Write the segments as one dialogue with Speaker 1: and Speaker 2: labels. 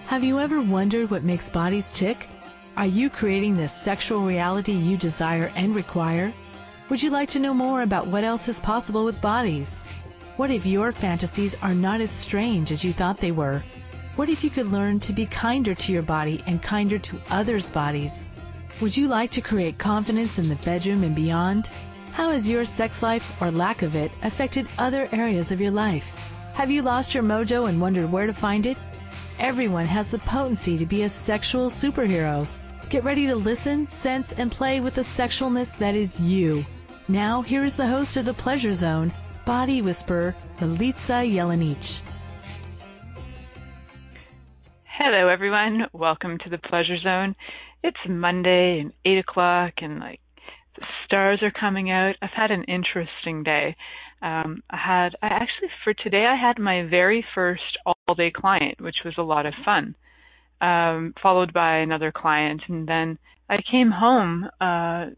Speaker 1: Have you ever wondered what makes bodies tick? Are you creating the sexual reality you desire and require? Would you like to know more about what else is possible with bodies? What if your fantasies are not as strange as you thought they were? What if you could learn to be kinder to your body and kinder to others' bodies? Would you like to create confidence in the bedroom and beyond? How has your sex life or lack of it affected other areas of your life? Have you lost your mojo and wondered where to find it? Everyone has the potency to be a sexual superhero. Get ready to listen, sense, and play with the sexualness that is you. Now, here is the host of The Pleasure Zone, Body Whisperer, Milica Jelenic.
Speaker 2: Hello, everyone. Welcome to The Pleasure Zone. It's Monday and 8 o'clock, and the stars are coming out. I've had an interesting day. For today, I had my very first all-day client, which was a lot of fun, followed by another client. And then I came home, and,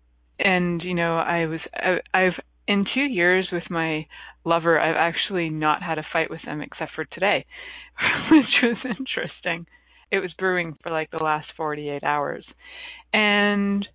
Speaker 2: I've in 2 years with my lover, I've actually not had a fight with him except for today, which was interesting. It was brewing for the last 48 hours. And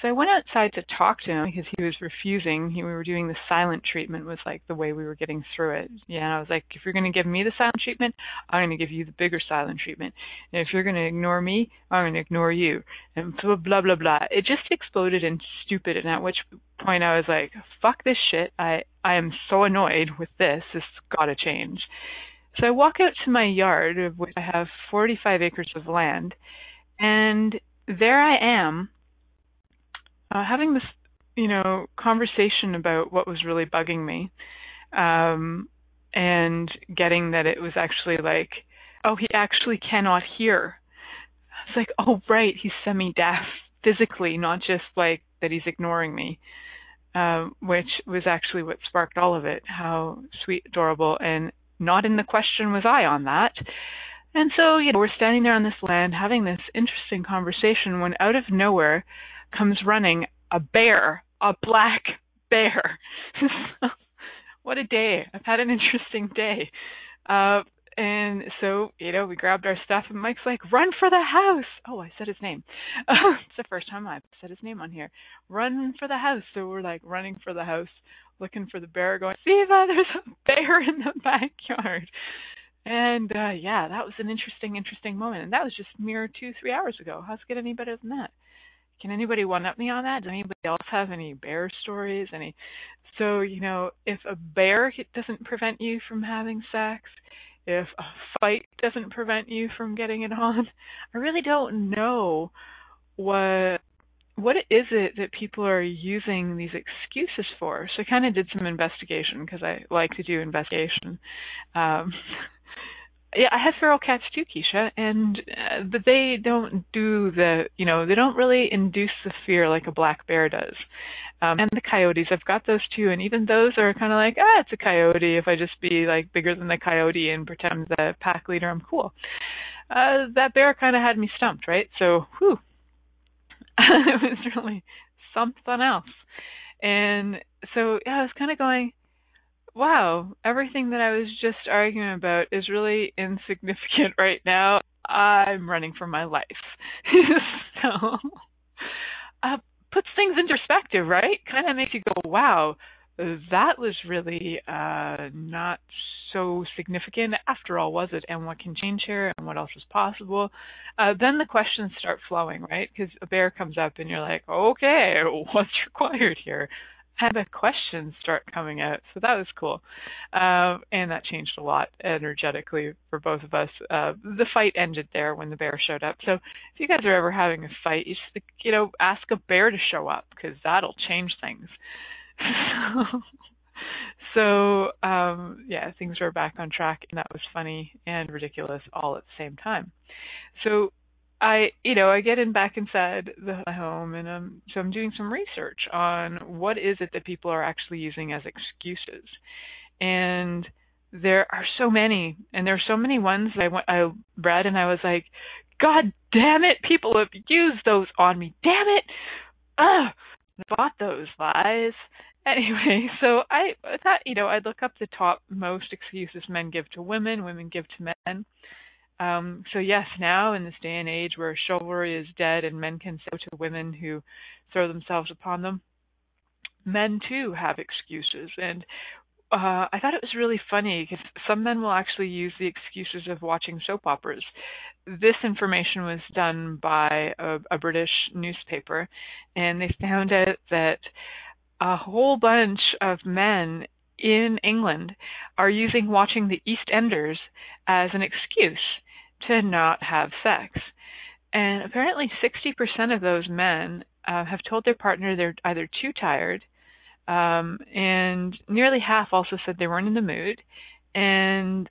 Speaker 2: so I went outside to talk to him because he was refusing. We were doing the silent treatment was the way we were getting through it. Yeah, and I was like, if you're going to give me the silent treatment, I'm going to give you the bigger silent treatment. And if you're going to ignore me, I'm going to ignore you. And blah, blah, blah, blah. It just exploded in stupid. And at which point I was like, fuck this shit. I am so annoyed with this. This has got to change. So I walk out to my yard, of which I have 45 acres of land. And there I am, having this, conversation about what was really bugging me, and getting that it was actually he actually cannot hear. It's like, oh, right, he's semi-deaf physically, not just that he's ignoring me, which was actually what sparked all of it. How sweet, adorable, and not in the question was I on that. And so, we're standing there on this land having this interesting conversation when out of nowhere comes running a bear, a black bear. What a day. I've had an interesting day. And so, we grabbed our stuff and Mike's like, run for the house. Oh, I said his name. It's the first time I've said his name on here. Run for the house. So we're running for the house, looking for the bear, going, Siva, there's a bear in the backyard. And that was an interesting moment. And that was just mere 2-3 hours ago. How's it get any better than that? Can anybody one-up me on that? Does anybody else have any bear stories? So, if a bear doesn't prevent you from having sex, if a fight doesn't prevent you from getting it on, I really don't know what is it that people are using these excuses for. So I kind of did some investigation because I like to do investigation. Yeah, I have feral cats too, Keisha, but they don't do they don't really induce the fear like a black bear does. And the coyotes, I've got those too, and even those are kind of it's a coyote. If I just be bigger than the coyote and pretend I'm the pack leader, I'm cool. That bear kind of had me stumped, right? So, whew. It was really something else. And so, I was kind of going, wow, everything that I was just arguing about is really insignificant right now. I'm running for my life. So, puts things into perspective, right? Kind of makes you go, wow, that was really not so significant after all, was it? And what can change here, and what else is possible? Then the questions start flowing, right? Because a bear comes up and you're like, okay, what's required here? And the questions start coming out. So that was cool. And that changed a lot energetically for both of us. The fight ended there when the bear showed up. So if you guys are ever having a fight, you just, ask a bear to show up because that'll change things. So, things were back on track, and that was funny and ridiculous all at the same time. So I get back inside the home, and so I'm doing some research on what is it that people are actually using as excuses. And there are so many, and there are so many ones that I read, and I was like, God damn it, people have used those on me. Damn it. I bought those lies. Anyway, so I thought, I'd look up the top most excuses men give to women give to men. So yes, now in this day and age where chivalry is dead and men can say to women who throw themselves upon them, men too have excuses. And I thought it was really funny because some men will actually use the excuses of watching soap operas. This information was done by a British newspaper, and they found out that a whole bunch of men in England are using watching the EastEnders as an excuse to not have sex. And apparently 60% of those men have told their partner they're either too tired, and nearly half also said they weren't in the mood. And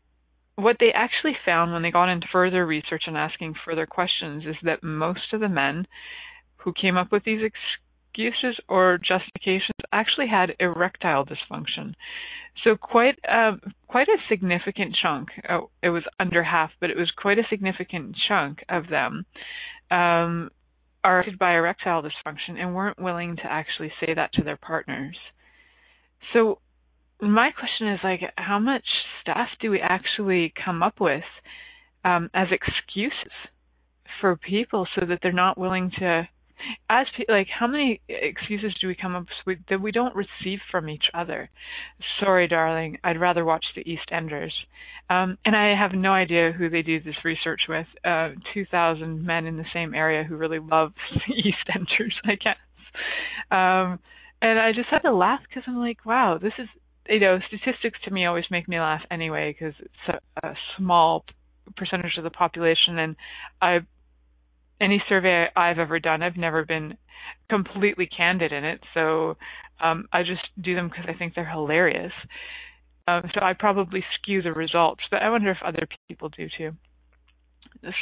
Speaker 2: what they actually found when they got into further research and asking further questions is that most of the men who came up with these excuses or justifications actually had erectile dysfunction. So quite a significant chunk, it was under half, but it was quite a significant chunk of them are affected by erectile dysfunction and weren't willing to actually say that to their partners. So my question is, like, how much stuff do we actually come up with as excuses for people so that they're not willing to, how many excuses do we come up with that we don't receive from each other? Sorry, darling, I'd rather watch the EastEnders. And I have no idea who they do this research with. 2,000 men in the same area who really love the EastEnders, I guess. And I just had to laugh because I'm like, wow, this is, statistics to me always make me laugh anyway because it's a small percentage of the population, and any survey I've ever done, I've never been completely candid in it, so I just do them because I think they're hilarious. So I probably skew the results, but I wonder if other people do too.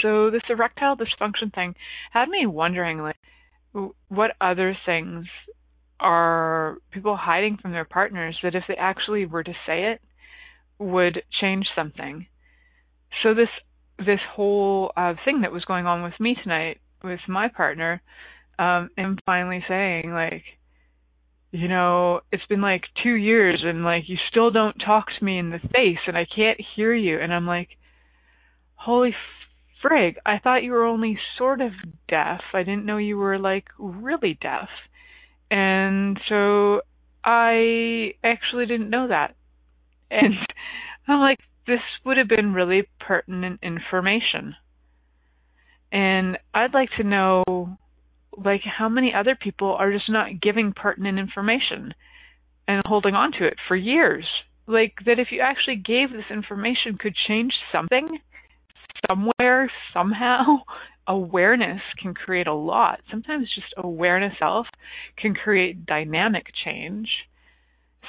Speaker 2: So this erectile dysfunction thing had me wondering, like, what other things are people hiding from their partners that if they actually were to say it would change something. So this whole thing that was going on with me tonight with my partner, and finally saying, like, it's been like 2 years and like you still don't talk to me in the face and I can't hear you. And I'm like, holy frig, I thought you were only sort of deaf. I didn't know you were like really deaf. And so I actually didn't know that. And I'm like, this would have been really pertinent information. And I'd like to know, like, how many other people are just not giving pertinent information and holding on to it for years. Like, that if you actually gave this information could change something, somewhere, somehow. Awareness can create a lot. Sometimes just awareness itself can create dynamic change.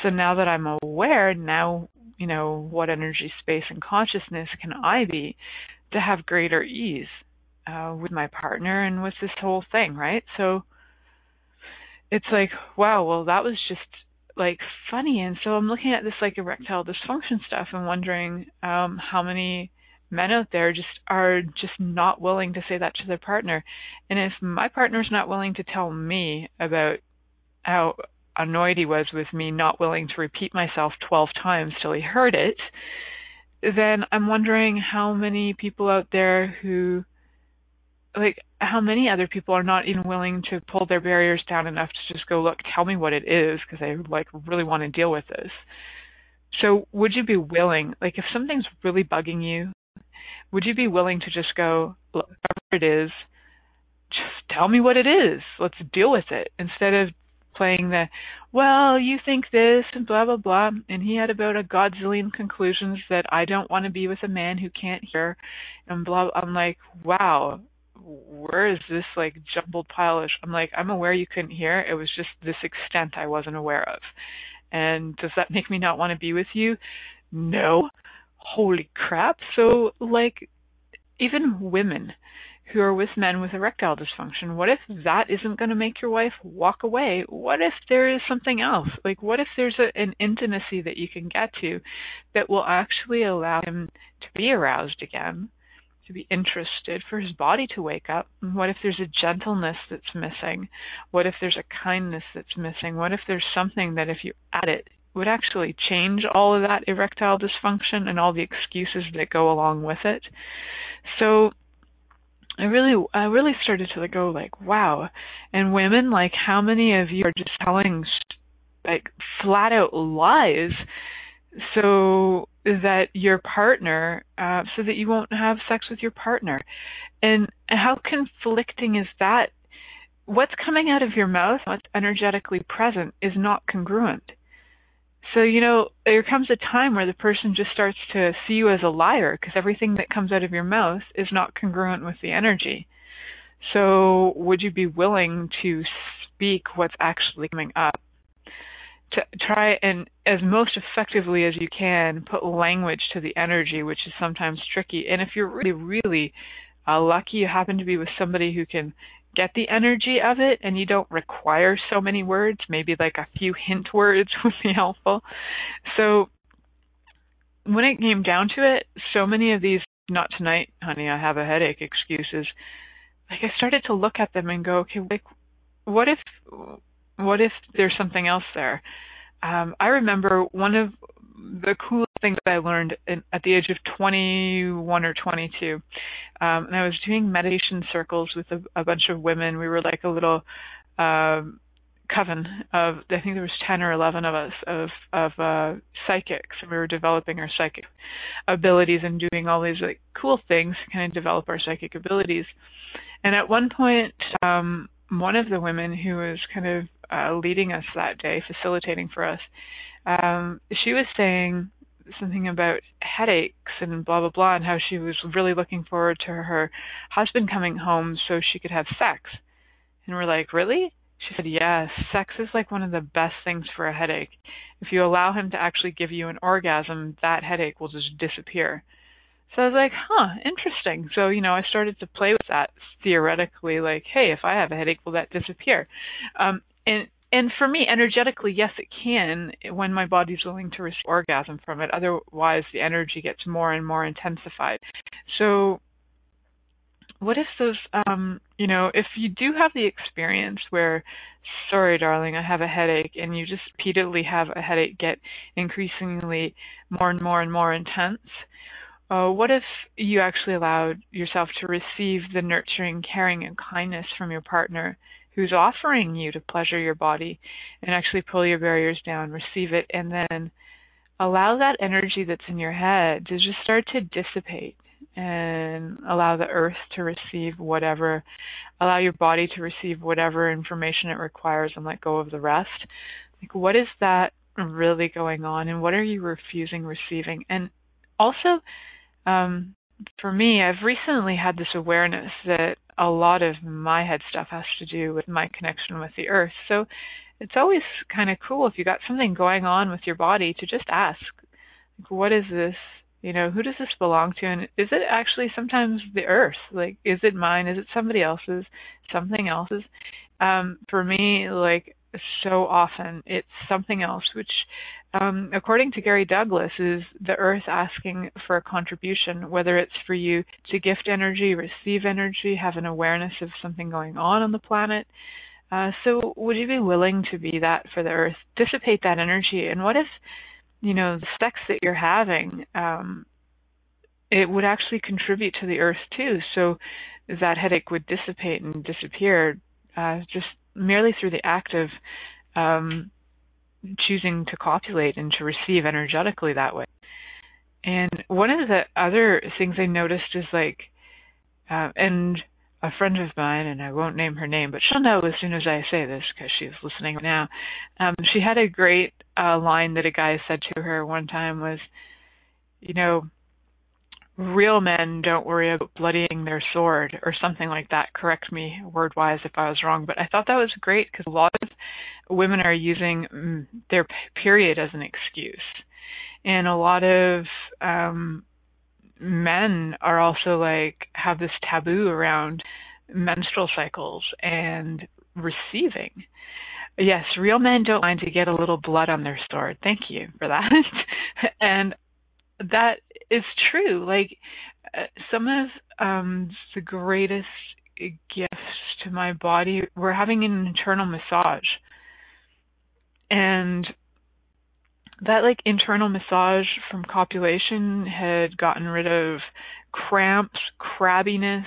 Speaker 2: So now that I'm aware, now, what energy, space, and consciousness can I be to have greater ease with my partner and with this whole thing, right? So it's like, wow, well, that was just like funny. And so I'm looking at this like erectile dysfunction stuff and wondering how many men out there are just not willing to say that to their partner. And if my partner's not willing to tell me about how annoyed he was with me not willing to repeat myself 12 times till he heard it, then I'm wondering how many people out there how many other people are not even willing to pull their barriers down enough to just go, look, tell me what it is, because I really want to deal with this. So would you be willing, if something's really bugging you, would you be willing to just go, look, whatever it is, just tell me what it is. Let's deal with it. Instead of playing well, you think this and blah, blah, blah. And he had about a godzillion conclusions that I don't want to be with a man who can't hear and blah. I'm like, wow, where is this jumbled pile of I'm like, I'm aware you couldn't hear. It was just this extent I wasn't aware of. And does that make me not want to be with you? No. Holy crap. So even women who are with men with erectile dysfunction, what if that isn't going to make your wife walk away? What if there is something else? What if there's an intimacy that you can get to that will actually allow him to be aroused again, to be interested, for his body to wake up? What if there's a gentleness that's missing? What if there's a kindness that's missing? What if there's something that if you add it would actually change all of that erectile dysfunction and all the excuses that go along with it? So I really started to go like, wow. And women, like, how many of you are just telling like flat out lies so that your partner, so that you won't have sex with your partner? And how conflicting is that? What's coming out of your mouth, what's energetically present, is not congruent. So, there comes a time where the person just starts to see you as a liar because everything that comes out of your mouth is not congruent with the energy. So would you be willing to speak what's actually coming up? To try and, as most effectively as you can, put language to the energy, which is sometimes tricky. And if you're really, really lucky, you happen to be with somebody who can get the energy of it and you don't require so many words, maybe like a few hint words would be helpful. So when it came down to it, so many of these "not tonight, honey, I have a headache" excuses, like, I started to look at them and go, okay, like, what if there's something else there? I remember one of the coolest things that I learned at the age of 21 or 22. And I was doing meditation circles with a bunch of women. We were like a little coven of, I think there was 10 or 11 of us, of psychics. And we were developing our psychic abilities and doing all these like cool things to kind of develop our psychic abilities. And at one point, one of the women who was kind of leading us that day, facilitating for us, she was saying something about headaches and blah, blah, blah, and how she was really looking forward to her husband coming home so she could have sex. And we're like, really? She said, yes, sex is like one of the best things for a headache. If you allow him to actually give you an orgasm, that headache will just disappear. So I was like, interesting. So, I started to play with that theoretically, like, hey, if I have a headache, will that disappear? And for me, energetically, yes, it can when my body's willing to receive orgasm from it. Otherwise, the energy gets more and more intensified. So what if those, if you do have the experience where, sorry, darling, I have a headache, and you just repeatedly have a headache get increasingly more and more and more intense, what if you actually allowed yourself to receive the nurturing, caring, and kindness from your partner who's offering you to pleasure your body and actually pull your barriers down, receive it, and then allow that energy that's in your head to just start to dissipate and allow the earth to receive whatever, allow your body to receive whatever information it requires and let go of the rest? Like, what is that really going on, and what are you refusing receiving? And also, for me, I've recently had this awareness that a lot of my head stuff has to do with my connection with the earth. So it's always kind of cool if you got something going on with your body to just ask, like, what is this? Who does this belong to? And is it actually sometimes the earth? Like, is it mine? Is it somebody else's? Something else's? For me, like, so often it's something else, which, according to Gary Douglas, is the earth asking for a contribution, whether it's for you to gift energy, receive energy, have an awareness of something going on the planet. So would you be willing to be that for the earth, dissipate that energy? And what if, the sex that you're having, it would actually contribute to the earth too, so that headache would dissipate and disappear just merely through the act of choosing to copulate and to receive energetically that way. And one of the other things I noticed is like, and a friend of mine, and I won't name her name, but she'll know as soon as I say this because she's listening right now. She had a great line that a guy said to her one time was, real men don't worry about bloodying their sword, or something like that. Correct me word-wise if I was wrong, but I thought that was great because a lot of women are using their period as an excuse. And a lot of men are also have this taboo around menstrual cycles and receiving. Yes, real men don't mind to get a little blood on their sword. Thank you for that. And that is true. Some of the greatest gifts to my body were having an internal massage. And that like internal massage from copulation had gotten rid of cramps, crabbiness.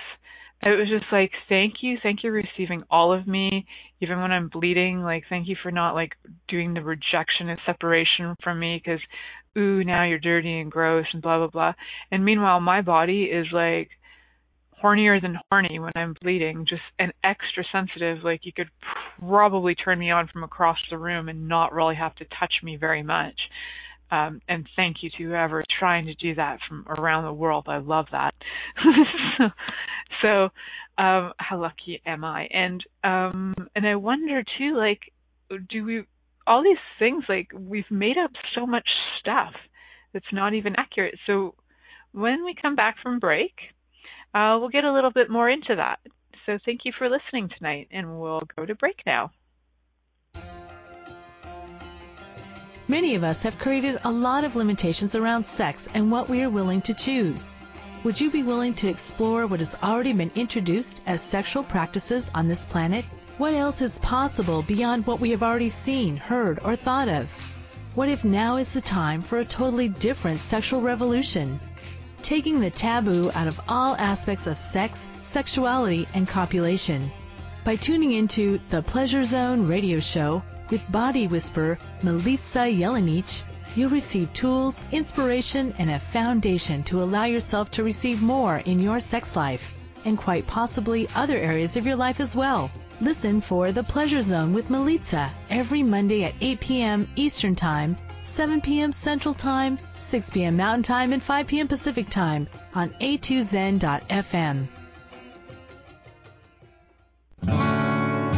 Speaker 2: It was just like, thank you for receiving all of me, even when I'm bleeding. Like, thank you for not like doing the rejection and separation from me because, ooh, now you're dirty and gross and blah, blah, blah. And meanwhile, my body is like hornier than horny when I'm bleeding, just and extra sensitive. Like, you could probably turn me on from across the room and not really have to touch me very much. And thank you to whoever trying to do that from around the world. I love that. so how lucky am I? And I wonder too, like, all these things, like, we've made up so much stuff that's not even accurate. So when we come back from break, we'll get a little bit more into that. So thank you for listening tonight, and we'll go to break now.
Speaker 1: Many of us have created a lot of limitations around sex and what we are willing to choose. Would you be willing to explore what has already been introduced as sexual practices on this planet? What else is possible beyond what we have already seen, heard, or thought of? What if now is the time for a totally different sexual revolution? Taking the taboo out of all aspects of sex, sexuality, and copulation. By tuning into the Pleasure Zone radio show with body whisperer Milica Jelenic, you'll receive tools, inspiration, and a foundation to allow yourself to receive more in your sex life, and quite possibly other areas of your life as well. Listen for The Pleasure Zone with Milica every Monday at 8 p.m. Eastern Time, 7 p.m. Central Time, 6 p.m. Mountain Time, and 5 p.m. Pacific Time on a2zen.fm.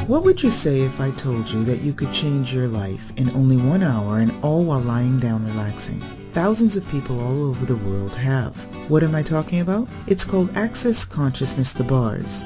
Speaker 3: What would you say if I told you that you could change your life in only 1 hour and all while lying down relaxing? Thousands of people all over the world have. What am I talking about? It's called Access Consciousness, the bars.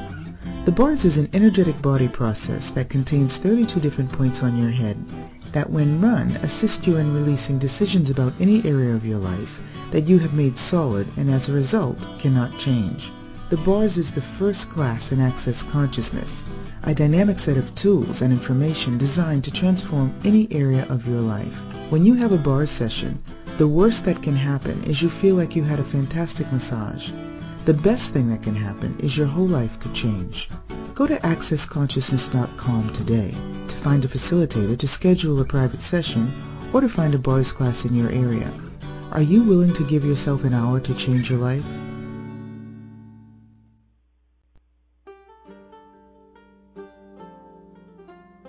Speaker 3: The bars is an energetic body process that contains 32 different points on your head that, when run, assist you in releasing decisions about any area of your life that you have made solid and as a result cannot change. The bars is the first class in Access Consciousness, a dynamic set of tools and information designed to transform any area of your life. When you have a bars session, the worst that can happen is you feel like you had a fantastic massage. The best thing that can happen is your whole life could change. Go to accessconsciousness.com today to find a facilitator to schedule a private session or to find a bars class in your area. Are you willing to give yourself an hour to change your life?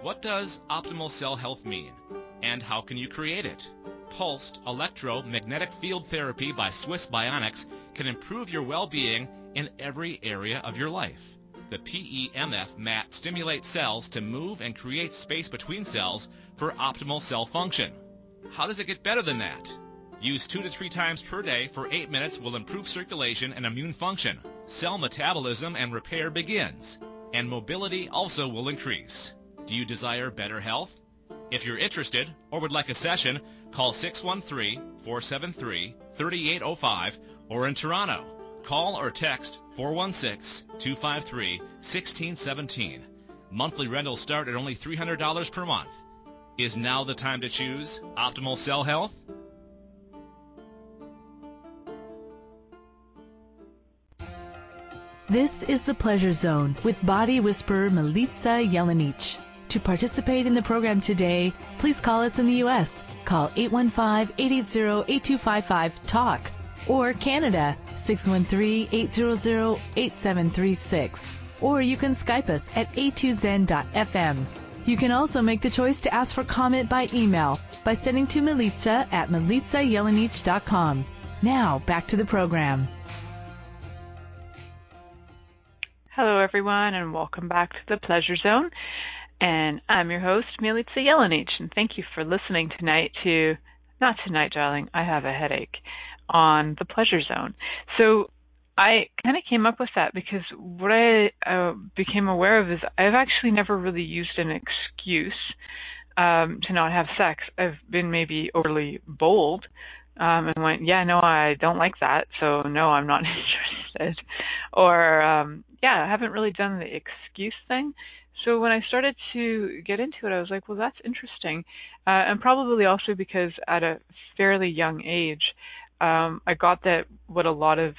Speaker 4: What does optimal cell health mean, and how can you create it? Pulsed electromagnetic field therapy by Swiss Bionics can improve your well-being in every area of your life. The PEMF mat stimulates cells to move and create space between cells for optimal cell function. How does it get better than that? Use 2 to 3 times per day for 8 minutes will improve circulation and immune function. Cell metabolism and repair begins, and mobility also will increase. Do you desire better health? If you're interested or would like a session, call 613-473-3805 or in Toronto. Call or text 416-253-1617. Monthly rentals start at only $300 per month. Is now the time to choose optimal cell health?
Speaker 1: This is The Pleasure Zone with body whisperer Milica Jelenic. To participate in the program today, please call us in the U.S. Call 815-880-8255-TALK or Canada 613-800-8736. Or you can Skype us at a2zen.fm. You can also make the choice to ask for comment by email by sending to Milica at milicajelenic.com. Now, back to the program.
Speaker 2: Hello, everyone, and welcome back to The Pleasure Zone. And I'm your host, Milica Jelenic, and thank you for listening tonight to, not tonight, darling, I have a headache, on The Pleasure Zone. So I kind of came up with that because what I became aware of is I've actually never really used an excuse to not have sex. I've been maybe overly bold and went, yeah, no, I don't like that, so no, I'm not interested. Or, I haven't really done the excuse thing. So when I started to get into it, I was like, well, that's interesting. And probably also because at a fairly young age, I got that what a lot of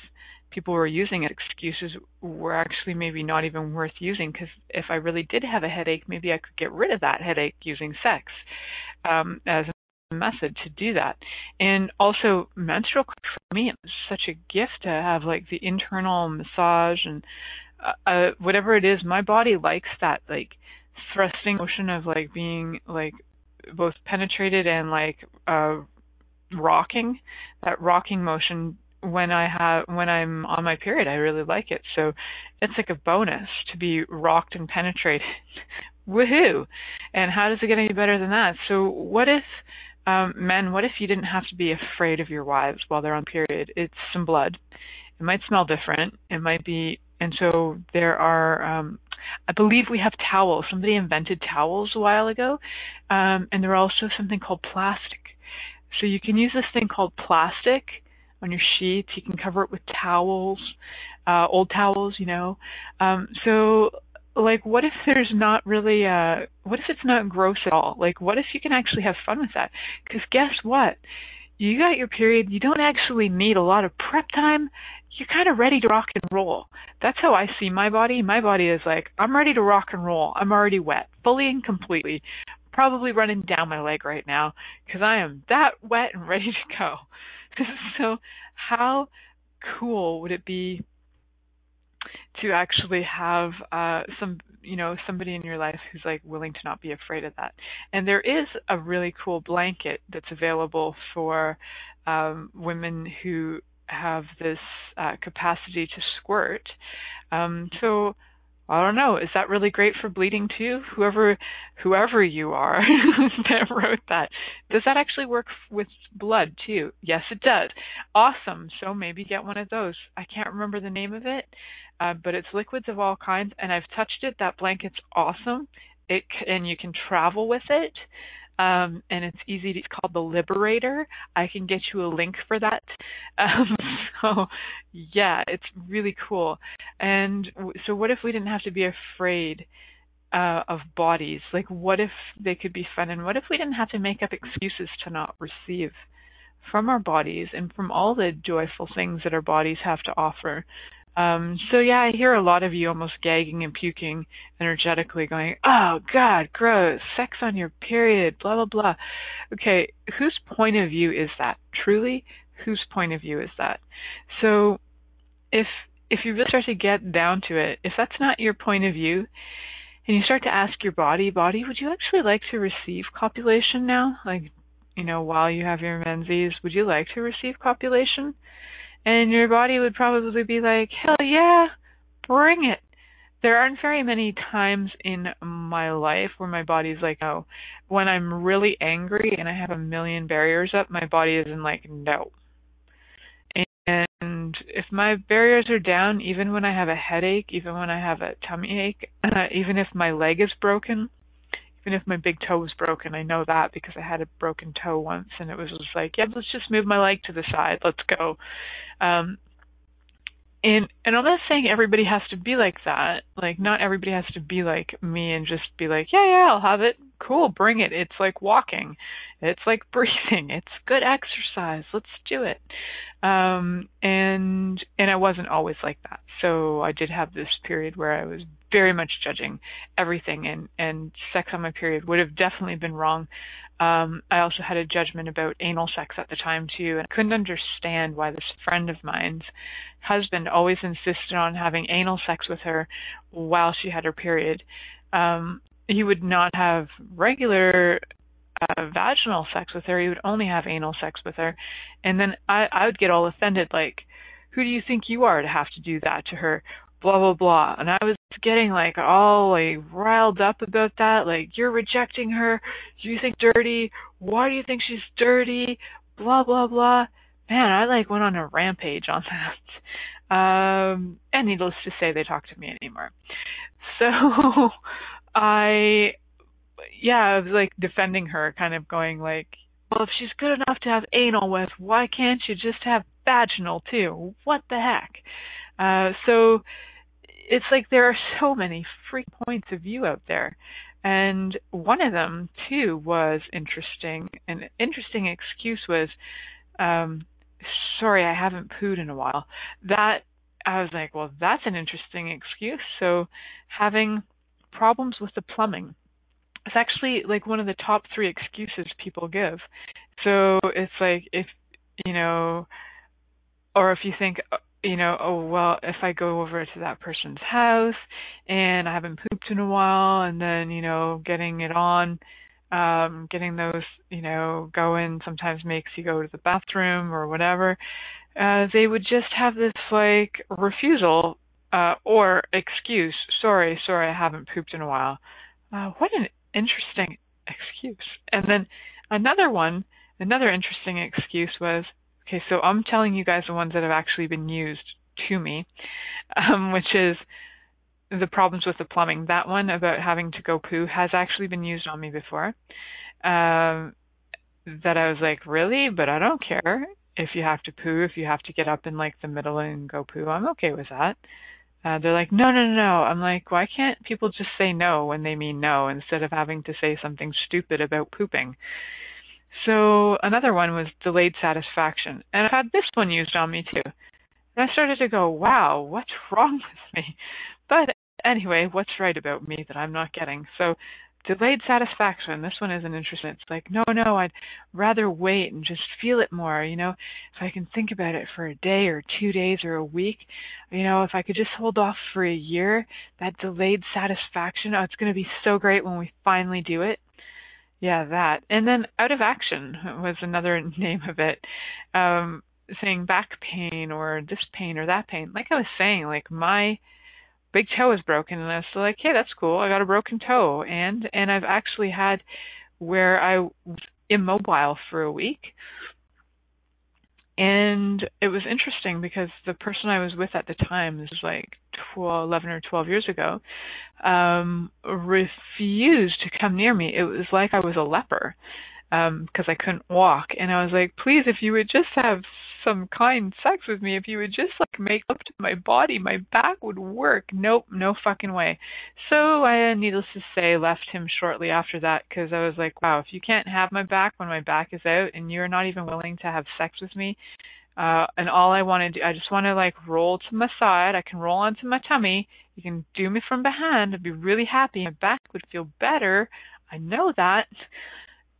Speaker 2: people were using as excuses were actually maybe not even worth using, because if I really did have a headache, maybe I could get rid of that headache using sex as a method to do that. And also menstrual cups, for me, it was such a gift to have like the internal massage and whatever it is. My body likes that like thrusting motion of like being like both penetrated and like rocking, that rocking motion when I'm on my period. I really like it. So it's like a bonus to be rocked and penetrated. Woohoo! And how does it get any better than that? So what if men, what if you didn't have to be afraid of your wives while they're on period? It's some blood. It might smell different. It might be, and so there are, I believe we have towels. Somebody invented towels a while ago. And there are also something called plastic. So you can use this thing called plastic on your sheets. You can cover it with towels, old towels, you know. So like, what if there's not really, what if it's not gross at all? Like, what if you can actually have fun with that? Because guess what? You got your period, you don't actually need a lot of prep time. You're kind of ready to rock and roll. That's how I see my body. My body is like, I'm ready to rock and roll. I'm already wet, fully and completely. Probably running down my leg right now because I am that wet and ready to go. So how cool would it be to actually have somebody in your life who's like willing to not be afraid of that? And there is a really cool blanket that's available for women who have this capacity to squirt. So I don't know, is that really great for bleeding too? Whoever you are that wrote that. Does that actually work with blood too? Yes, it does. Awesome. So maybe get one of those. I can't remember the name of it, but it's liquids of all kinds, and I've touched it. That blanket's awesome. And you can travel with it. And it's easy. It's called the Liberator. I can get you a link for that. So yeah, it's really cool. And so what if we didn't have to be afraid of bodies? Like, what if they could be fun? And what if we didn't have to make up excuses to not receive from our bodies and from all the joyful things that our bodies have to offer? So yeah, I hear a lot of you almost gagging and puking energetically going, oh God, gross, sex on your period, blah, blah, blah. Okay, whose point of view is that? Truly, whose point of view is that? So if you really start to get down to it, if that's not your point of view, and you start to ask your body, would you actually like to receive copulation now? Like, while you have your menses, would you like to receive copulation? And your body would probably be like, hell yeah, bring it. There aren't very many times in my life where my body's like, oh, when I'm really angry and I have a million barriers up, my body isn't like, no. And if my barriers are down, even when I have a headache, even when I have a tummy ache, even if my leg is broken, even if my big toe was broken, I know that because I had a broken toe once, and it was just like, yeah, let's just move my leg to the side. Let's go. And I'm not saying everybody has to be like that. Like, not everybody has to be like me and just be like, yeah, I'll have it. Cool, bring it. It's like walking. It's like breathing. It's good exercise. Let's do it. And I wasn't always like that. So I did have this period where I was very much judging everything, and sex on my period would have definitely been wrong. I also had a judgment about anal sex at the time too, and I couldn't understand why this friend of mine's husband always insisted on having anal sex with her while she had her period. He would not have regular vaginal sex with her. He would only have anal sex with her. And then I would get all offended, like, who do you think you are to have to do that to her? Blah, blah, blah. And I was getting like all like riled up about that. Like, you're rejecting her. You think dirty. Why do you think she's dirty? Blah, blah, blah. Man, I like went on a rampage on that. And needless to say, they talk to me anymore. So I was like defending her, kind of going like, well, if she's good enough to have anal with, why can't you just have vaginal too? What the heck? So it's like there are so many free points of view out there. And one of them, too, was interesting. An interesting excuse was, sorry, I haven't pooed in a while. That, I was like, well, that's an interesting excuse. So having problems with the plumbing is actually like one of the top 3 excuses people give. So it's like, if, or if you think, oh, well, if I go over to that person's house and I haven't pooped in a while, and then, getting it on, getting those, going sometimes makes you go to the bathroom or whatever, they would just have this like refusal or excuse, sorry, I haven't pooped in a while. What an interesting excuse. And then another interesting excuse was, okay, so I'm telling you guys the ones that have actually been used to me, which is the problems with the plumbing. That one about having to go poo has actually been used on me before. That I was like, really? But I don't care if you have to poo, if you have to get up in like the middle and go poo. I'm okay with that. They're like, no. I'm like, why can't people just say no when they mean no instead of having to say something stupid about pooping? So another one was delayed satisfaction. And I've had this one used on me too. And I started to go, wow, what's wrong with me? But anyway, what's right about me that I'm not getting? So delayed satisfaction, this one isn't interesting. It's like, no, I'd rather wait and just feel it more. If I can think about it for a day or 2 days or a week, if I could just hold off for a year, that delayed satisfaction, it's going to be so great when we finally do it. Yeah, that. And then out of action was another name of it, saying back pain or this pain or that pain. Like I was saying, like my big toe is broken, and I was like, hey, that's cool. I got a broken toe. And I've actually had where I was immobile for a week. And it was interesting because the person I was with at the time, this was like 11 or 12 years ago, refused to come near me. It was like I was a leper because I couldn't walk. And I was like, please, if you would just have some kind sex with me, if you would just like make up to my body, my back would work. Nope, no fucking way. So I, needless to say, left him shortly after that because I was like, wow, if you can't have my back when my back is out and you're not even willing to have sex with me, and all I want to do, I just want to like roll to my side. I can roll onto my tummy. You can do me from behind. I'd be really happy. My back would feel better. I know that.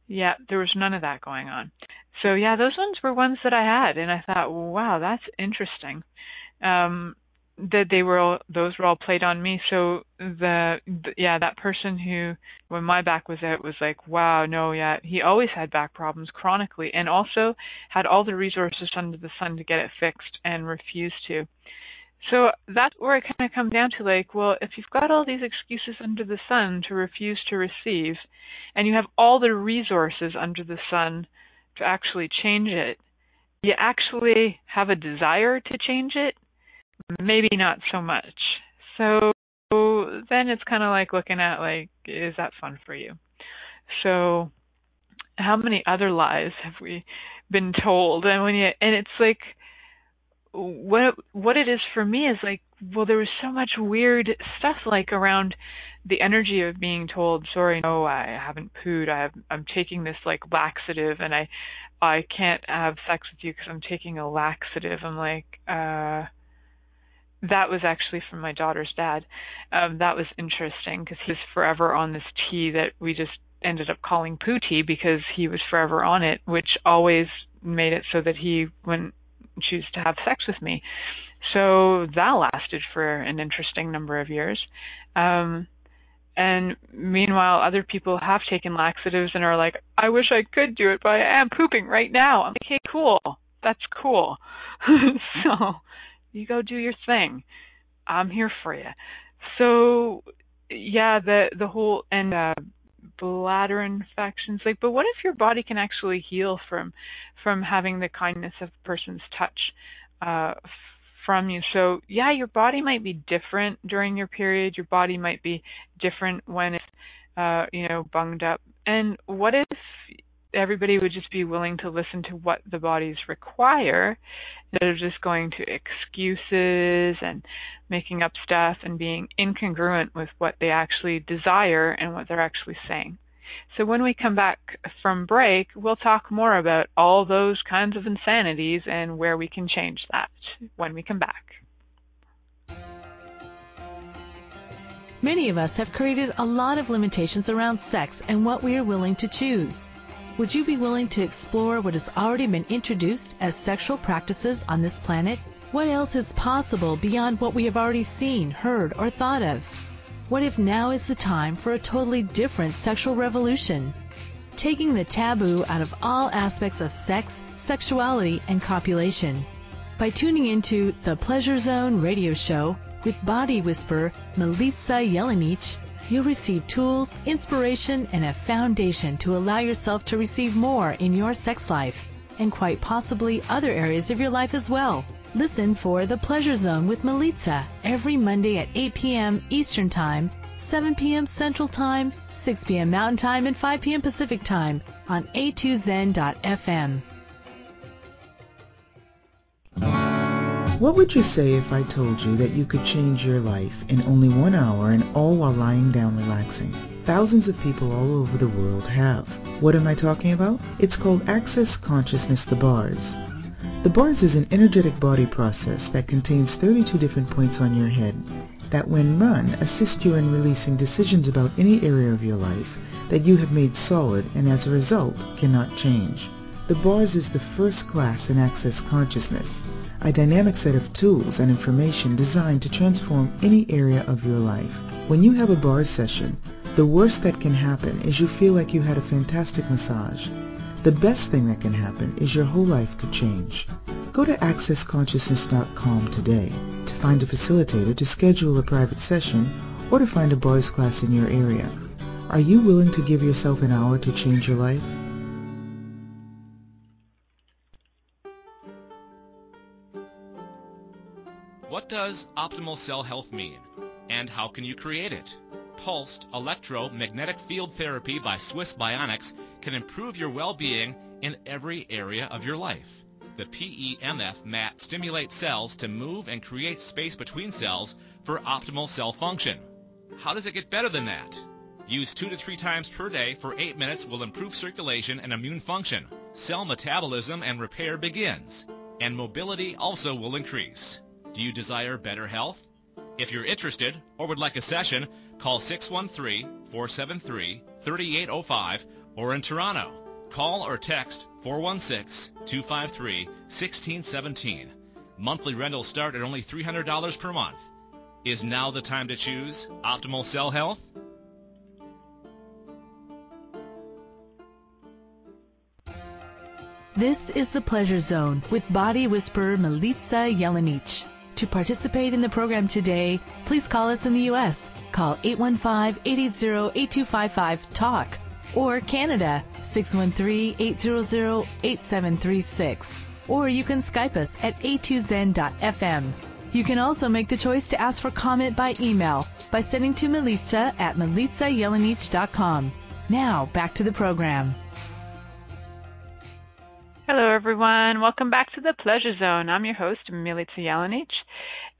Speaker 2: Yeah, there was none of that going on. So yeah, those ones were ones that I had, and I thought, wow, that's interesting. That those were all played on me. So that person who, when my back was out, was like, wow, no, yeah, he always had back problems chronically, and also had all the resources under the sun to get it fixed and refused to. So that's where I kind of come down to like, well, if you've got all these excuses under the sun to refuse to receive, and you have all the resources under the sun to actually change it, you actually have a desire to change it? Maybe not so much. So then it's kind of like looking at like, is that fun for you? So how many other lies have we been told? And it's like, what it is for me is like, well, there was so much weird stuff like around the energy of being told, sorry, no, I haven't pooed. I'm taking this like laxative, and I can't have sex with you because I'm taking a laxative. I'm like, that was actually from my daughter's dad. That was interesting because he was forever on this tea that we just ended up calling poo tea because he was forever on it, which always made it so that he wouldn't choose to have sex with me. So that lasted for an interesting number of years. And meanwhile, other people have taken laxatives and are like, I wish I could do it, but I am pooping right now. I'm like, hey, cool. That's cool. So you go do your thing. I'm here for you. So yeah, the whole, and bladder infections, like, but what if your body can actually heal from having the kindness of a person's touch from you? So yeah, your body might be different during your period. Your body might be different when it's bunged up. And what if everybody would just be willing to listen to what the bodies require instead of just going to excuses and making up stuff and being incongruent with what they actually desire and what they're actually saying. So when we come back from break, we'll talk more about all those kinds of insanities and where we can change that when we come back.
Speaker 1: Many of us have created a lot of limitations around sex and what we are willing to choose. Would you be willing to explore what has already been introduced as sexual practices on this planet? What else is possible beyond what we have already seen, heard, or thought of? What if now is the time for a totally different sexual revolution? Taking the taboo out of all aspects of sex, sexuality, and copulation. By tuning into the Pleasure Zone radio show with body whisperer Milica Jelenic, you'll receive tools, inspiration, and a foundation to allow yourself to receive more in your sex life, and quite possibly other areas of your life as well. Listen for The Pleasure Zone with Milica every Monday at 8 p.m. Eastern Time, 7 p.m. Central Time, 6 p.m. Mountain Time, and 5 p.m. Pacific Time on a2zen.fm.
Speaker 3: What would you say if I told you that you could change your life in only 1 hour and all while lying down relaxing? Thousands of people all over the world have. What am I talking about? It's called Access Consciousness, the bars. The bars is an energetic body process that contains 32 different points on your head that, when run, assist you in releasing decisions about any area of your life that you have made solid and as a result cannot change. The bars is the first class in Access Consciousness, a dynamic set of tools and information designed to transform any area of your life. When you have a bars session, the worst that can happen is you feel like you had a fantastic massage. The best thing that can happen is your whole life could change. Go to accessconsciousness.com today to find a facilitator to schedule a private session or to find a bars class in your area. Are you willing to give yourself an hour to change your life?
Speaker 4: What does optimal cell health mean, and how can you create it? Pulsed electromagnetic field therapy by Swiss Bionics can improve your well-being in every area of your life. The PEMF mat stimulates cells to move and create space between cells for optimal cell function. How does it get better than that? Use 2 to 3 times per day for 8 minutes will improve circulation and immune function. Cell metabolism and repair begins, and mobility also will increase. Do you desire better health? If you're interested or would like a session, call 613-473-3805 or in Toronto. Call or text 416-253-1617. Monthly rentals start at only $300 per month. Is now the time to choose optimal cell health?
Speaker 1: This is The Pleasure Zone with body whisperer Milica Jelenic. To participate in the program today, please call us in the U.S. Call 815-880-8255-TALK or Canada 613-800-8736. Or you can Skype us at a2zen.fm. You can also make the choice to ask for comment by email by sending to Milica at milicajelenic.com. Now, back to the program.
Speaker 2: Hello, everyone. Welcome back to the Pleasure Zone. I'm your host, Milica Jelenic,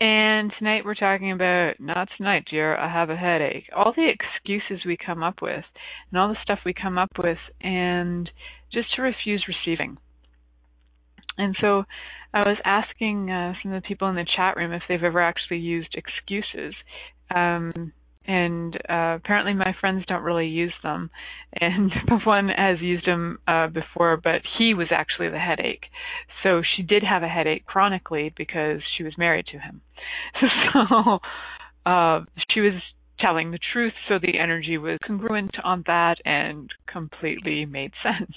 Speaker 2: and tonight we're talking about, not tonight, dear, I have a headache. All the excuses we come up with, and all the stuff we come up with, and just to refuse receiving. And so I was asking some of the people in the chat room if they've ever actually used excuses. And apparently my friends don't really use them. And one has used them before, but he was actually the headache. So she did have a headache chronically because she was married to him. So she was telling the truth, so the energy was congruent on that and completely made sense.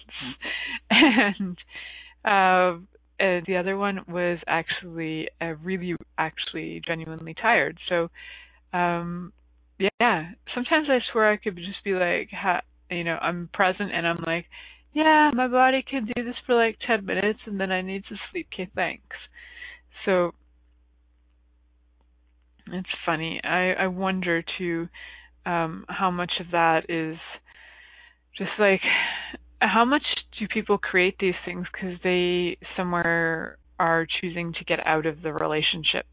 Speaker 2: And the other one was actually really genuinely tired. So yeah, sometimes I swear I could just be like, I'm present and I'm like, yeah, my body can do this for like 10 minutes and then I need to sleep. Okay, thanks. So it's funny. I wonder too how much of that is just like, how much do people create these things because they somewhere are choosing to get out of the relationship.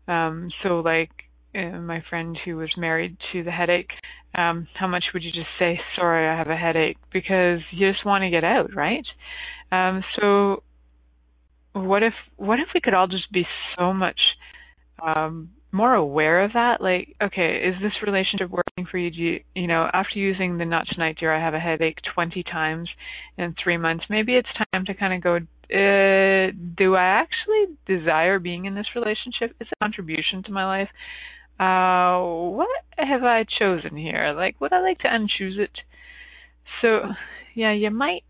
Speaker 2: So like my friend who was married to the headache, how much would you just say, sorry, I have a headache, because you just want to get out, right? So what if we could all just be so much more aware of that? Like, okay, is this relationship working for you? Do you know, after using the not tonight, dear, I have a headache 20 times in 3 months, maybe it's time to kind of go, do I actually desire being in this relationship? Is it a contribution to my life? What have I chosen here? Like, would I like to unchoose it? So, yeah, you might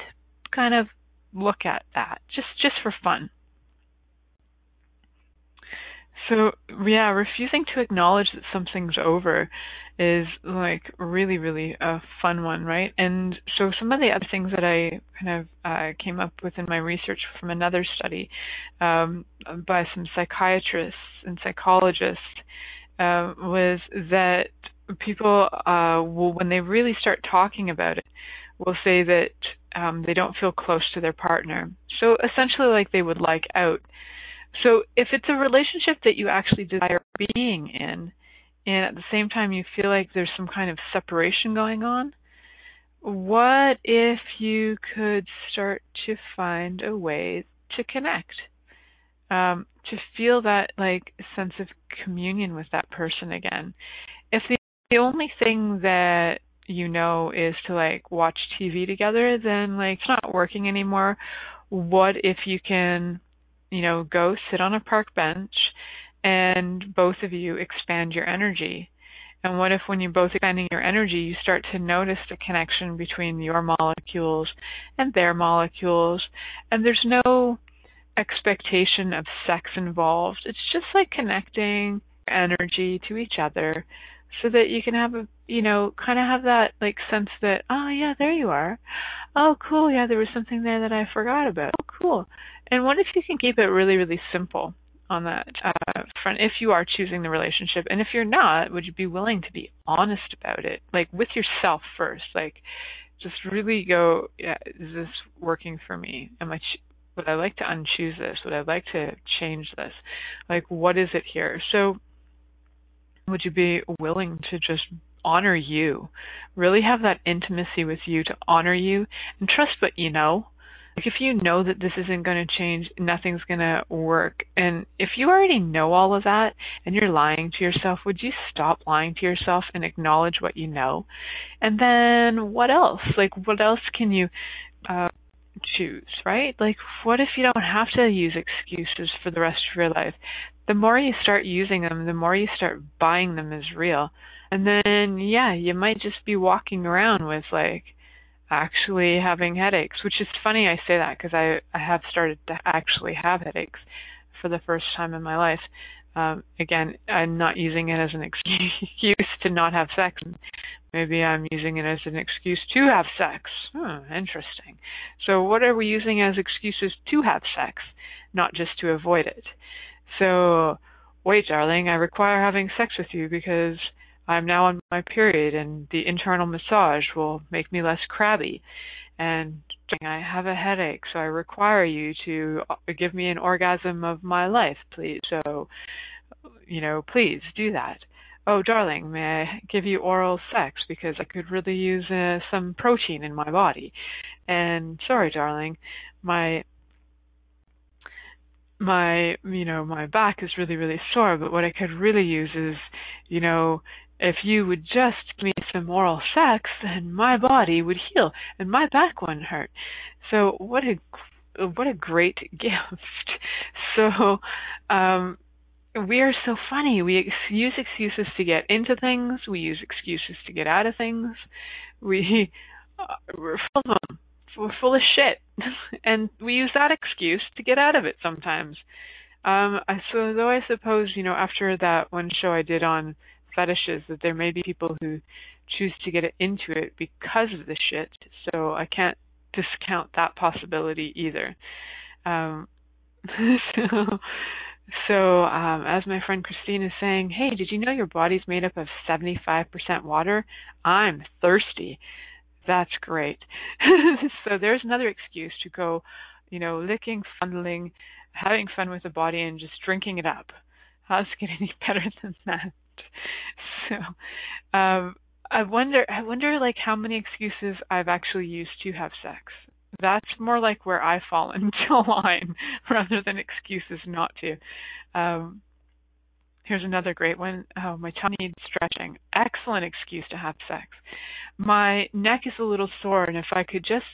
Speaker 2: kind of look at that just for fun. So, yeah, refusing to acknowledge that something's over is like really, really a fun one, right? And so some of the other things that I kind of came up with in my research from another study by some psychiatrists and psychologists was that people will, when they really start talking about it, will say that they don't feel close to their partner. So essentially like they would like out. So if it's a relationship that you actually desire being in, and at the same time you feel like there's some kind of separation going on, what if you could start to find a way to connect, to feel that like sense of communion with that person again? If the only thing that you know is to like watch TV together, then like it's not working anymore. What if you can, you know, go sit on a park bench and both of you expand your energy? And what if when you're both expanding your energy, you start to notice the connection between your molecules and their molecules, and there's no expectation of sex involved. It's just like connecting energy to each other so that you can have a, you know, kind of have that like sense that, oh yeah, there you are. Oh cool, yeah, there was something there that I forgot about. Oh cool. And what if you can keep it really, really simple on that front, if you are choosing the relationship? And if you're not, would you be willing to be honest about it, like with yourself first? Like, just really go, yeah, is this working for me? Would I like to unchoose this? Would I like to change this? Like, what is it here? So, would you be willing to just honor you, really have that intimacy with you, to honor you and trust what you know? Like if you know that this isn't going to change, nothing's going to work, and if you already know all of that and you're lying to yourself, would you stop lying to yourself and acknowledge what you know? And then what else? Like what else can you choose, right? Like what if you don't have to use excuses for the rest of your life? The more you start using them, the more you start buying them as real. And then, yeah, you might just be walking around with like actually having headaches, which is funny I say that because I have started to actually have headaches for the first time in my life. Again, I'm not using it as an excuse to not have sex. Maybe I'm using it as an excuse to have sex. Interesting. So what are we using as excuses to have sex, not just to avoid it? So, wait, darling, I require having sex with you because I'm now on my period and the internal massage will make me less crabby. And I have a headache, so I require you to give me an orgasm of my life, please. So, you know, please do that. Oh, darling, may I give you oral sex because I could really use some protein in my body. And sorry, darling, my back is really, really sore, but what I could really use is, you know, if you would just give me some oral sex, then my body would heal and my back wouldn't hurt. So what a great gift. So we are so funny. We use excuses to get into things. We use excuses to get out of things. We're full of them. We're full of shit. And we use that excuse to get out of it sometimes. So though I suppose, you know, after that one show I did on fetishes, that there may be people who choose to get into it because of the shit. So I can't discount that possibility either. So as my friend Christine is saying, hey, did you know your body's made up of 75% water? I'm thirsty. That's great. So there's another excuse to go, you know, licking, fondling, having fun with the body and just drinking it up. How's it get any better than that? So, I wonder like how many excuses I've actually used to have sex. That's more like where I fall into line rather than excuses not to. Here's another great one. Oh, my tongue needs stretching. Excellent excuse to have sex. My neck is a little sore, and if I could just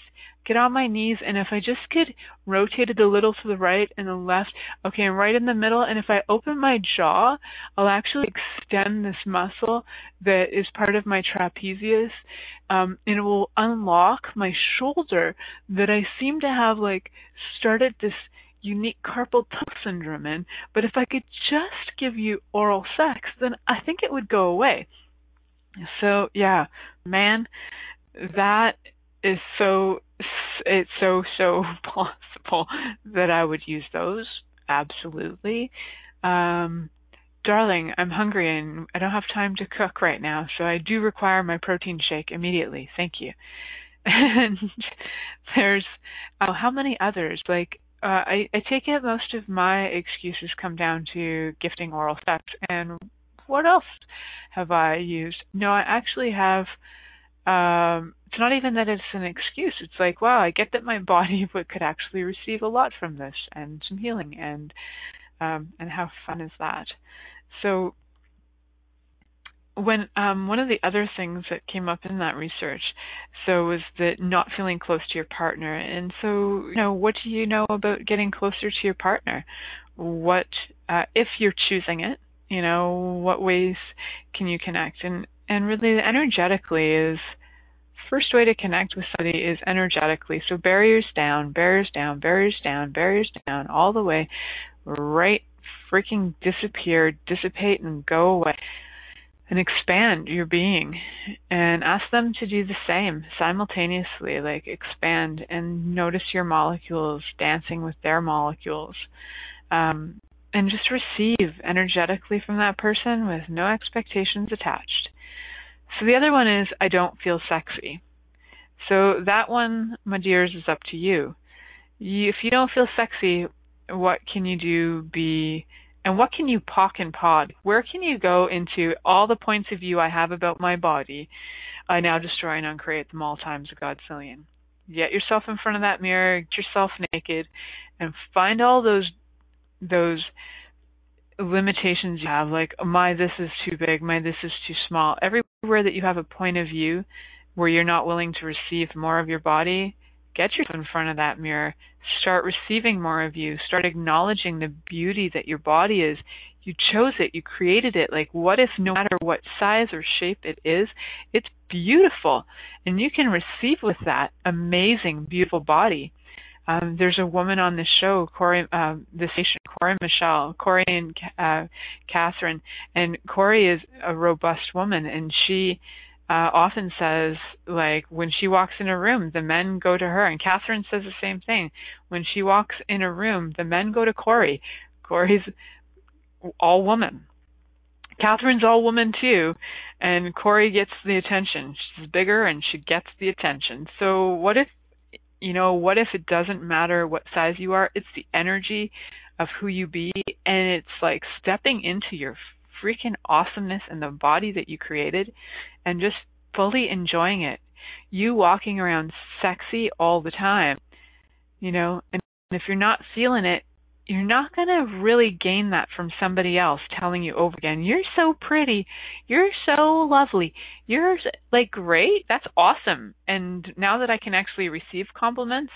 Speaker 2: get on my knees, and if I just could rotate it a little to the right and the left, okay, and right in the middle, and if I open my jaw, I'll actually extend this muscle that is part of my trapezius, and it will unlock my shoulder that I seem to have like started this unique carpal tunnel syndrome in, but if I could just give you oral sex, then I think it would go away. So yeah, man, that is it's so possible that I would use those. Absolutely. Darling, I'm hungry and I don't have time to cook right now, so I do require my protein shake immediately. Thank you. And there's how many others? Like I take it most of my excuses come down to gifting oral sex. And what else have I used? No, I actually have. It's not even that it's an excuse. It's like, wow, I get that my body could actually receive a lot from this and some healing, and how fun is that? So when one of the other things that came up in that research, was that not feeling close to your partner. And so, what do you know about getting closer to your partner? What if you're choosing it? What ways can you connect? And really, energetically is first way to connect with somebody is energetically. So barriers down, barriers down, barriers down, barriers down, all the way, right? Freaking dissipate, and go away. And expand your being, and ask them to do the same simultaneously, like expand and notice your molecules dancing with their molecules, and just receive energetically from that person with no expectations attached. So the other one is, I don't feel sexy. So that one, my dears, is up to you. If you don't feel sexy, what can you do and what can you pock and pod? Where can you go into all the points of view I have about my body? I now destroy and uncreate them all times a godzillion. Get yourself in front of that mirror, get yourself naked, and find all those limitations you have, like my this is too big, my this is too small. Everywhere that you have a point of view where you're not willing to receive more of your body, get yourself in front of that mirror. Start receiving more of you. Start acknowledging the beauty that your body is. You chose it. You created it. Like, what if no matter what size or shape it is, it's beautiful. And you can receive with that amazing, beautiful body. There's a woman on this show, Corey and Catherine. And Corey is a robust woman, and she often says, like, when she walks in a room, the men go to her. And Catherine says the same thing. When she walks in a room, the men go to Corey. Corey's all woman. Catherine's all woman too. And Corey gets the attention. She's bigger and she gets the attention. So what if it doesn't matter what size you are? It's the energy of who you be. And it's like stepping into your freaking awesomeness in the body that you created and just fully enjoying it. You walking around sexy all the time, and if you're not feeling it, you're not going to really gain that from somebody else telling you over again, you're so pretty, you're so lovely, you're like great, that's awesome. And now that I can actually receive compliments,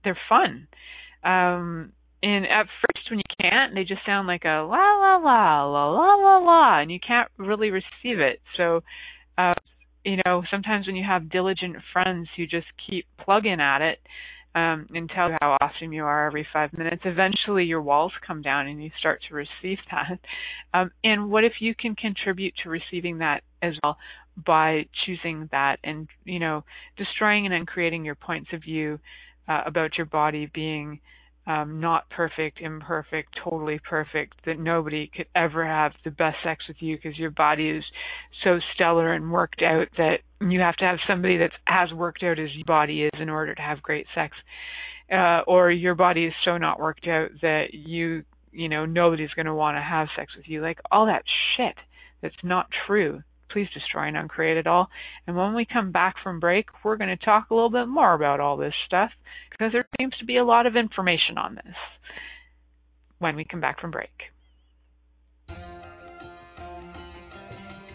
Speaker 2: they're fun. And at first when you can't, they just sound like a la la la la la la la, and you can't really receive it. So, sometimes when you have diligent friends who just keep plugging at it and tell you how awesome you are every 5 minutes, eventually your walls come down and you start to receive that. And what if you can contribute to receiving that as well by choosing that and, destroying and then creating your points of view about your body being not perfect, imperfect, totally perfect, that nobody could ever have the best sex with you because your body is so stellar and worked out that you have to have somebody that's as worked out as your body is in order to have great sex. or your body is so not worked out that nobody's going to want to have sex with you. Like all that shit that's not true. Please destroy and uncreate it all. And when we come back from break, we're going to talk a little bit more about all this stuff because there seems to be a lot of information on this when we come back from break.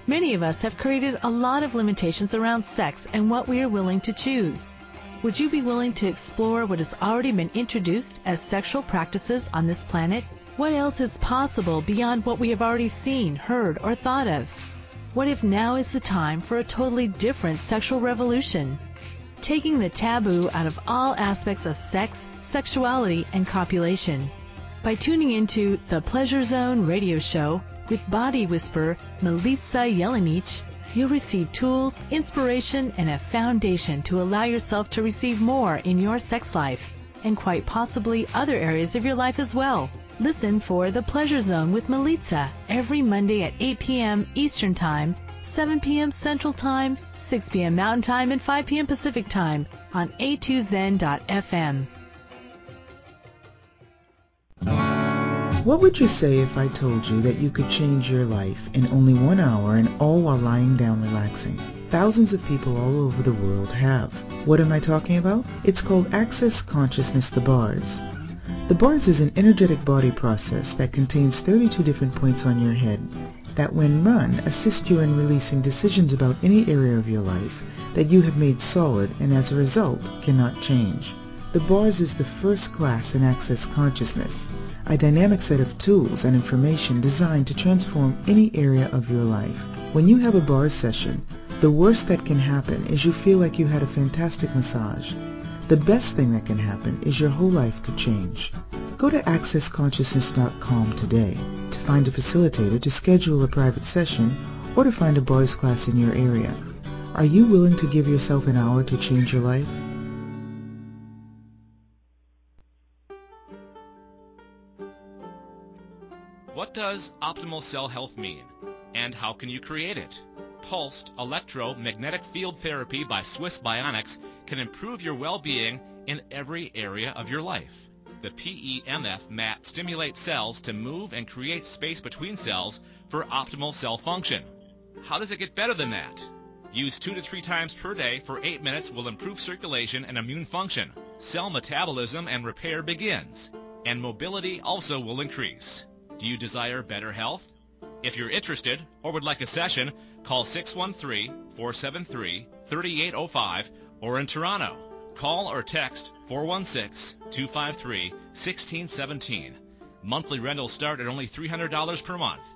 Speaker 1: Many of us have created a lot of limitations around sex and what we are willing to choose. Would you be willing to explore what has already been introduced as sexual practices on this planet? What else is possible beyond what we have already seen, heard, or thought of? What if now is the time for a totally different sexual revolution? Taking the taboo out of all aspects of sex, sexuality, and copulation. By tuning into the Pleasure Zone radio show with body whisperer Milica Jelenic, you'll receive tools, inspiration, and a foundation to allow yourself to receive more in your sex life, and quite possibly other areas of your life as well. Listen for The Pleasure Zone with Milica every Monday at 8 p.m. Eastern Time, 7 p.m. Central Time, 6 p.m. Mountain Time, and 5 p.m. Pacific Time on a2zen.fm.
Speaker 3: What would you say if I told you that you could change your life in only 1 hour and all while lying down relaxing? Thousands of people all over the world have. What am I talking about? It's called Access Consciousness, the bars. The bars is an energetic body process that contains 32 different points on your head that when run assist you in releasing decisions about any area of your life that you have made solid and as a result cannot change. The bars is the first class in Access Consciousness, a dynamic set of tools and information designed to transform any area of your life. When you have a bar session, the worst that can happen is you feel like you had a fantastic massage. The best thing that can happen is your whole life could change. Go to accessconsciousness.com today to find a facilitator to schedule a private session or to find a bars class in your area. Are you willing to give yourself an hour to change your life?
Speaker 4: What does optimal cell health mean, and how can you create it? Pulsed electromagnetic field therapy by Swiss Bionics can improve your well-being in every area of your life. The PEMF mat stimulates cells to move and create space between cells for optimal cell function. How does it get better than that? Use 2 to 3 times per day for 8 minutes will improve circulation and immune function. Cell metabolism and repair begins, and mobility also will increase. Do you desire better health? If you're interested or would like a session, call 613-473-3805 or in Toronto. Call or text 416-253-1617. Monthly rentals start at only $300 per month.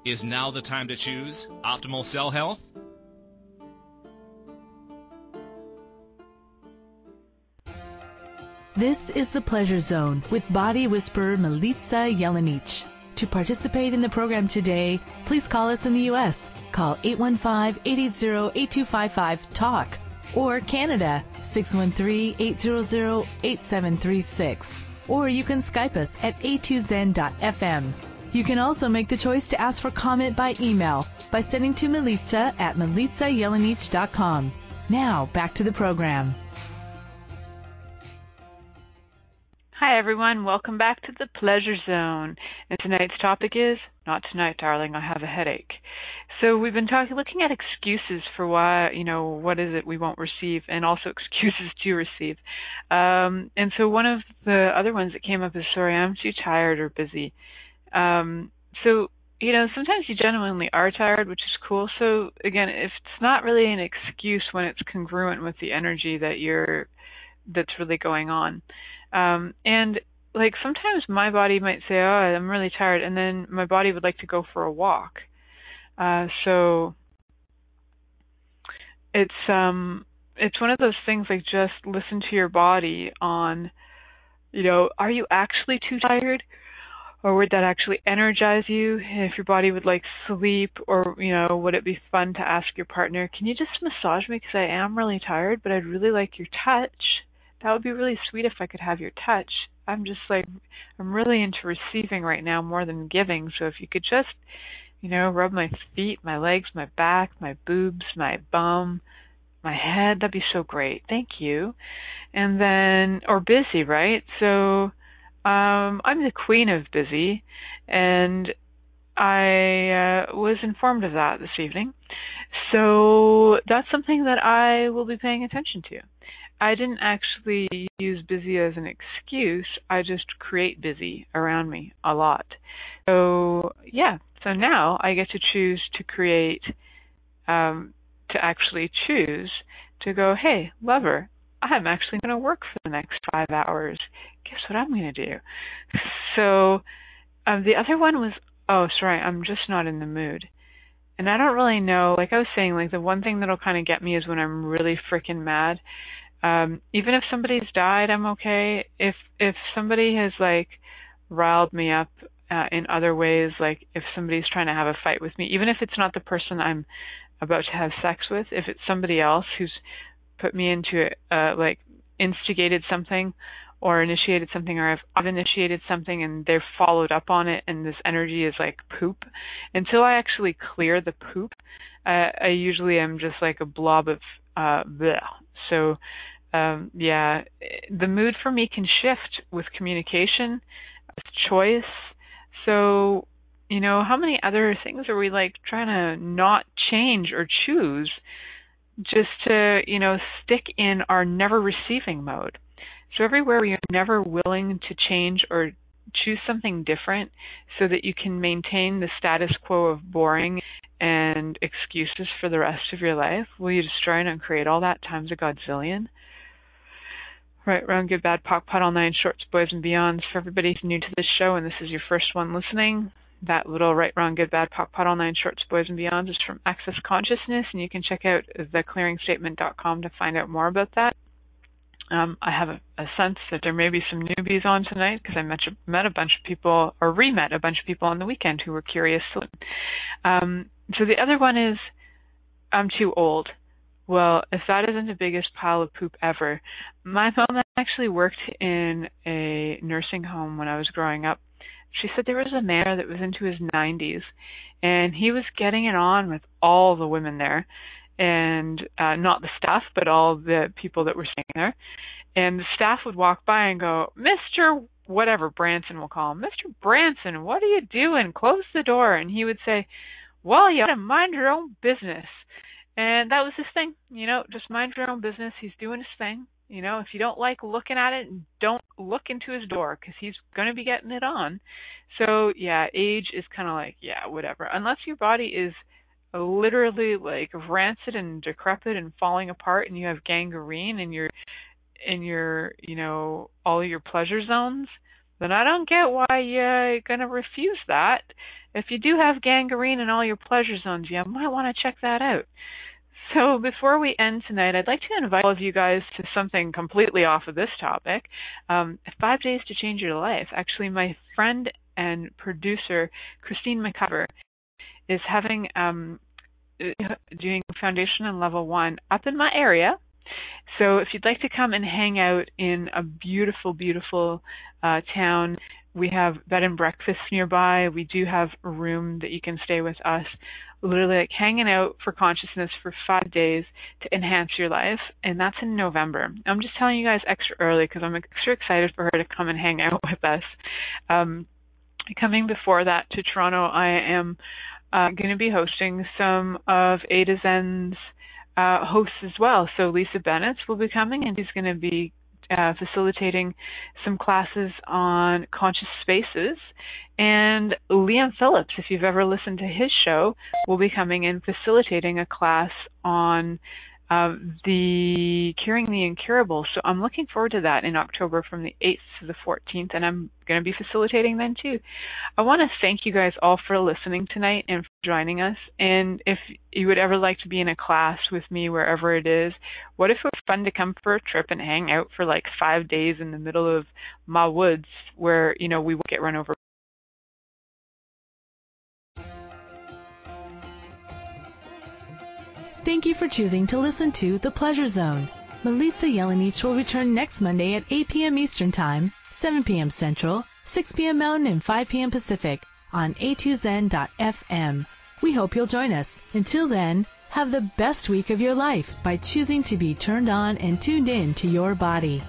Speaker 4: Is now the time to choose optimal cell health?
Speaker 1: This is The Pleasure Zone with body whisperer Milica Jelenic. To participate in the program today, please call us in the U.S. Call 815-880-8255-TALK or Canada 613-800-8736. Or you can Skype us at a2zen.fm. You can also make the choice to ask for comment by email by sending to Milica at milicajelenic.com. Now, back to the program.
Speaker 2: Hi everyone, welcome back to the Pleasure Zone. And tonight's topic is, not tonight darling, I have a headache. So we've been looking at excuses for why, what is it we won't receive, and also excuses to receive. And so one of the other ones that came up is, sorry, I'm too tired or busy. So sometimes you genuinely are tired, which is cool. So again, if it's not really an excuse when it's congruent with the energy that's really going on. And like sometimes my body might say, oh, I'm really tired, and then my body would like to go for a walk. So it's one of those things, like, just listen to your body on, are you actually too tired? Or would that actually energize you if your body would like sleep? Or, would it be fun to ask your partner, can you just massage me because I am really tired, but I'd really like your touch? That would be really sweet if I could have your touch. I'm really into receiving right now more than giving. So if you could just, rub my feet, my legs, my back, my boobs, my bum, my head, that'd be so great. Thank you. And then, or busy, right? So I'm the queen of busy, and I was informed of that this evening. So that's something that I will be paying attention to. I didn't actually use busy as an excuse. I just create busy around me a lot. So yeah, so now I get to choose to create, to actually choose to go, hey, lover, I'm actually going to work for the next 5 hours. Guess what I'm going to do? So the other one was, oh, sorry, I'm just not in the mood. And I don't really know, like I was saying, like the one thing that'll kind of get me is when I'm really freaking mad. Even if somebody's died, I'm okay. If somebody has like riled me up in other ways, like if somebody's trying to have a fight with me, even if it's not the person I'm about to have sex with, if it's somebody else who's put me into like instigated something or initiated something, or I've initiated something and they've followed up on it and this energy is like poop, until I actually clear the poop, I usually am just like a blob of bleh. So yeah, the mood for me can shift with communication, with choice. So, you know, how many other things are we like trying to not change or choose just to, you know, stick in our never receiving mode? So everywhere you're never willing to change or choose something different so that you can maintain the status quo of boring and excuses for the rest of your life, will you destroy and uncreate all that times a godzillion? Right, wrong, good, bad, POC, POD, all nine shorts, boys and beyonds. For everybody who's new to this show and this is your first one listening, that little right, wrong, good, bad, POC, POD, all nine shorts, boys and beyonds is from Access Consciousness, and you can check out theclearingstatement.com to find out more about that. I have a sense that there may be some newbies on tonight because I met a bunch of people, or re-met a bunch of people on the weekend who were curious. So the other one is, I'm too old. Well, if that isn't the biggest pile of poop ever, my mom actually worked in a nursing home when I was growing up. She said there was a man that was into his 90s, and he was getting it on with all the women there. And not the staff, but all the people that were staying there. And the staff would walk by and go, Mr. whatever, Branson we'll call him, Mr. Branson, what are you doing? Close the door. And he would say, well, you gotta mind your own business. And that was his thing, you know, just mind your own business. He's doing his thing. You know, if you don't like looking at it, don't look into his door because he's going to be getting it on. So, yeah, age is kind of like, yeah, whatever. Unless your body is literally like rancid and decrepit and falling apart and you have gangrene in your you know, all your pleasure zones, then I don't get why you're going to refuse that. If you do have gangrene in all your pleasure zones, you might want to check that out. So before we end tonight, I'd like to invite all of you guys to something completely off of this topic. 5 days to change your life. Actually, my friend and producer, Christine McCover, is having doing foundation and level 1 up in my area. So if you'd like to come and hang out in a beautiful, beautiful town, we have bed and breakfast nearby. We do have a room that you can stay with us, literally like hanging out for consciousness for 5 days to enhance your life. And that's in November. I'm just telling you guys extra early because I'm extra excited for her to come and hang out with us. Coming before that to Toronto, I am going to be hosting some of Ada Zen's hosts as well. So Lisa Bennett will be coming, and she's going to be facilitating some classes on conscious spaces. And Liam Phillips, if you've ever listened to his show, will be coming and facilitating a class on the Curing the Incurable. So I'm looking forward to that in October from the 8th to the 14th, and I'm going to be facilitating then too. I want to thank you guys all for listening tonight and for joining us. And if you would ever like to be in a class with me wherever it is, what if it was fun to come for a trip and hang out for like 5 days in the middle of my woods where, you know, we won't get run over.
Speaker 1: Thank you for choosing to listen to The Pleasure Zone. Milica Jelenic will return next Monday at 8 p.m. Eastern Time, 7 p.m. Central, 6 p.m. Mountain, and 5 p.m. Pacific on a2zen.fm. We hope you'll join us. Until then, Have the best week of your life by choosing to be turned on and tuned in to your body.